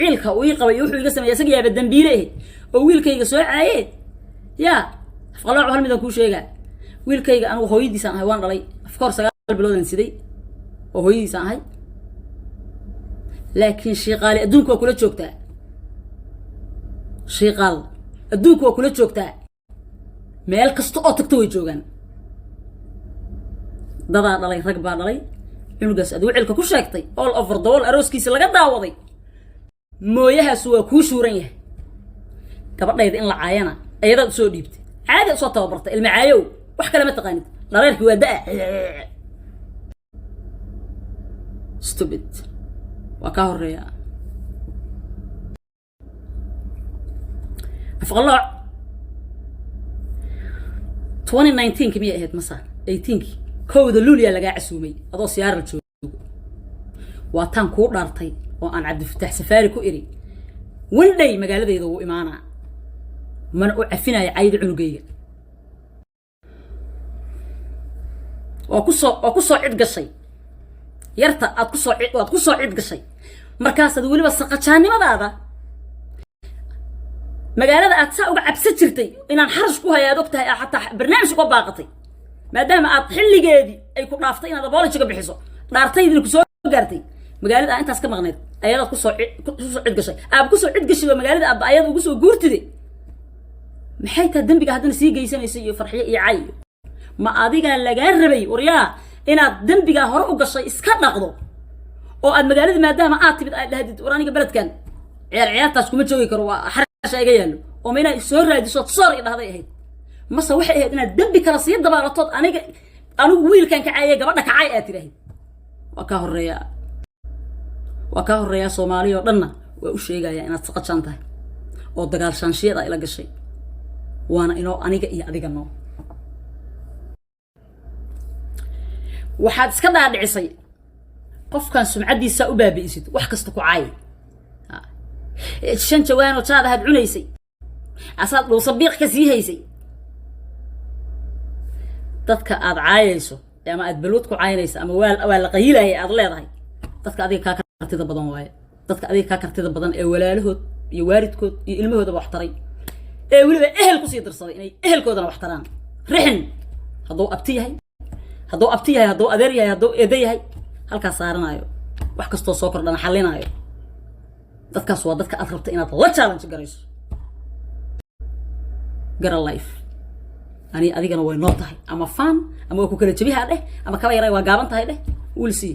عيلك ويقبل وحو يقسم يا سقيا بالدنبيله او ويلكيغا سو عايد يا فقلع هل ميدان كو شيغا ويلكيغا انا هويديسان هاي وان دhalay of course 9 bilood sidii oo hooyadiisan ahay laakiin shaqaale adduunka kula joogtaa shaqaal adduunka kula joogtaa meel kasta oo tagto way joogan dada dhalay rag baa dhalay cunugaas aduu cilka ku sheegtay all over the world arooskiisa laga daawaday mooyahaas waa ku shuuran yahay gabadhayda in la caayana ayada soo dhiibtay caadi soo tababartay ilma caayow wax kale ma taqaanid dhareerkii waa daa stupid وكا هوريا افقلع 2019 كمية اهد مثلا 18 كود لوليا لغا عسومي ادو سيار جوج واتان كو دارتay oo aan Cabdi Fataax Safaari ku iri waldhay magaaladayda uu imaana man u cafinay cayd cunugayga oo ku soo cid gashay yarta aad ku soo cid gashay markaas aad waliba saqajaanimadaada magaalada aad saa uga cabsan jirtay inaan xarash ku hayaad ogtahay xataa barnaamij ku baaqatay maadaama aad xilligeedii ay ku dhaaftay inaad apology bixiso dhaartaydina ku soo gaartay magaalada intaas ka maqneed ayada ku soo cid gashay ku soo cid gashay magaalada aad ayada ugu soo guurtiday maxay taa dambiga hadana sii geysanaysay iyo farxiyo iyo cay ma adiga laga rabay wariyaa inaad dambiga hore u gashay iska dhaqdo oo aad magaalada maadaama aad tibid ay dhahdid waraaniga baladkan ciyaartaas kuma joogi karo waa xarash ayga yaalo oo meena soo raadiso soo idhahday ahayd mase waxay ahayd inaad dambi kala sii dabaalato anigu wiilkan ka caayay gabadha ka caay aad tiraahid waa ka horeeya Soomaaliya oo dhanna waa u sheegaya inaad saqajaan tahay oo dagaal shaanshiyada ila gashay waana inoo aniga iyo adiga noo waxaad iska dhaadhicisay qofkan sumcadiisa u baabiisid wax kasta ku caay shan jawaan oo taada had cunaysay asaad dhul sabiiq ka sii haysay dadka aad caayayso ama aad balwad ku caayayso ama waa la qayiilay aad leedahay dadka adiga ka kartida badan waaye dadka adiga ka kartida badan ee walaalahood iyo waalidkood iyo ilmahooda wax taray ee waliba ehel ku sii dirsaday inay ehelkoodana wax taraan rixin hadoo abtiyahay hadoo adeer yahay hadoo eeday yahay halka saaranayo wax kasto soo kordhana xalinayo dadkaas waa dadka aad rabta inaad la challenge garayso gara life ani adigana way noo tahay ama fan ama ku kala jabiha dheh ama kaba yaray waa gaaban tahay dheh we'll see